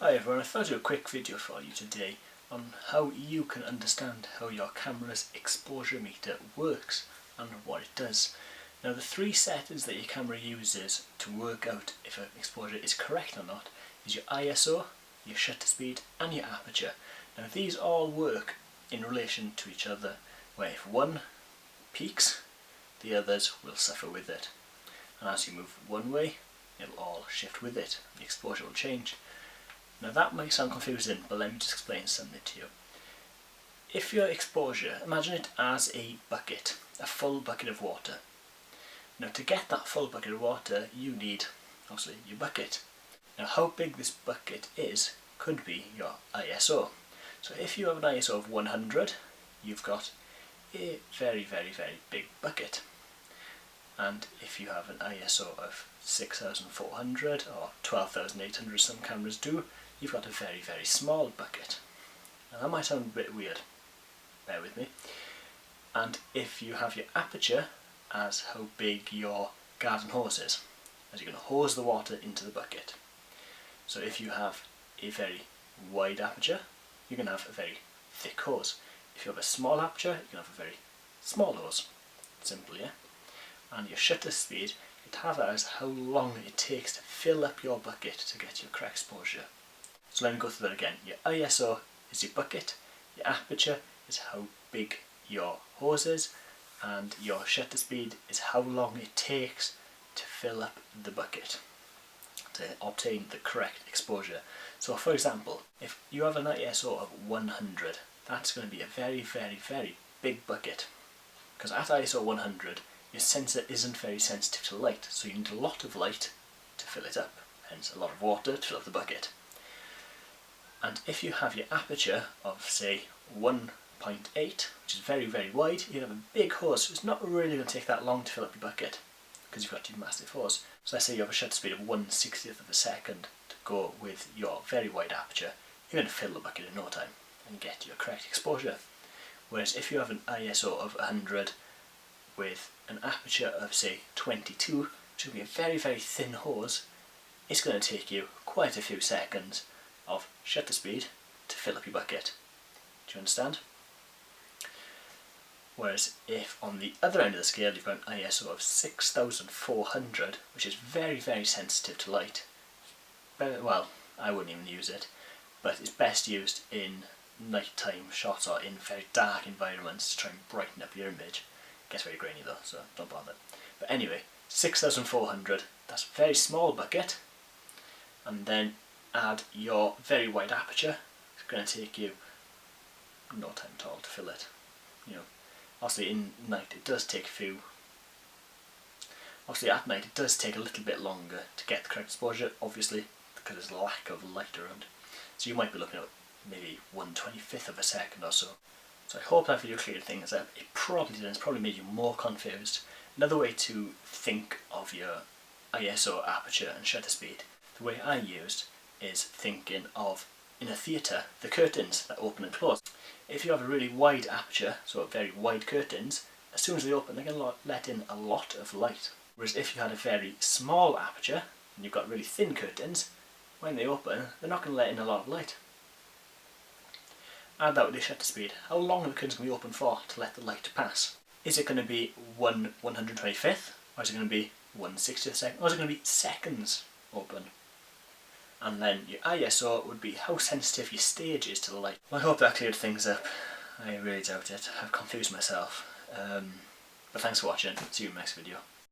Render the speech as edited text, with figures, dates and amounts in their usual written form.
Hi everyone, I thought I'd do a quick video for you today on how you can understand how your camera's exposure meter works and what it does. Now the three settings that your camera uses to work out if an exposure is correct or not is your ISO, your shutter speed and your aperture. Now these all work in relation to each other, where if one peaks, the others will suffer with it. And as you move one way, it'll all shift with it, the exposure will change. Now that might sound confusing, but let me just explain something to you. If your exposure, imagine it as a bucket, a full bucket of water. Now to get that full bucket of water, you need, obviously, your bucket. Now how big this bucket is could be your ISO. So if you have an ISO of 100, you've got a very, very, very big bucket. And if you have an ISO of 6400 or 12800, some cameras do, you've got a very, very small bucket. Now that might sound a bit weird, bear with me. And if you have your aperture as how big your garden hose is, as you're going to hose the water into the bucket. So if you have a very wide aperture, you're going to have a very thick hose. If you have a small aperture, you're going to have a very small hose. Simple, yeah? And your shutter speed, you'd have that as how long it takes to fill up your bucket to get your correct exposure. So let me go through that again. Your ISO is your bucket, your aperture is how big your hose is, and your shutter speed is how long it takes to fill up the bucket to obtain the correct exposure. So for example, if you have an ISO of 100, that's going to be a very, very, very big bucket. Because at ISO 100, your sensor isn't very sensitive to light, so you need a lot of light to fill it up, hence a lot of water to fill up the bucket. And if you have your aperture of say 1.8, which is very, very wide, you have a big hose, so it's not really going to take that long to fill up your bucket because you've got your massive hose. So let's say you have a shutter speed of 1/60th of a second to go with your very wide aperture, you're going to fill the bucket in no time and get your correct exposure. Whereas if you have an ISO of 100 with an aperture of say 22, which will be a very, very thin hose, it's going to take you quite a few seconds of shutter speed to fill up your bucket. Do you understand? Whereas if on the other end of the scale you've got an ISO of 6400, which is very, very sensitive to light, well, I wouldn't even use it, but it's best used in nighttime shots or in very dark environments to try and brighten up your image. It gets very grainy though, so don't bother. But anyway, 6400, that's a very small bucket, and then add your very wide aperture, it's going to take you no time at all to fill it. You know, obviously in night it does take at night it does take a little bit longer to get the correct exposure, obviously because there's a lack of light around. So you might be looking at maybe 1/25th of a second or so. So I hope that video cleared things up. It probably did, it's probably made you more confused. Another way to think of your ISO, aperture and shutter speed, the way I used is thinking of, in a theatre, the curtains that open and close. If you have a really wide aperture, so very wide curtains, as soon as they open they're going to let in a lot of light. Whereas if you had a very small aperture and you've got really thin curtains, when they open they're not going to let in a lot of light. Add that with the shutter speed. How long are the curtains going to be open for to let the light pass? Is it going to be 1/125th, or is it going to be 1/60th second, or is it going to be seconds open? And then your ISO would be how sensitive your stage is to the light. Well, I hope that cleared things up. I really doubt it. I've confused myself. But thanks for watching. See you in the next video.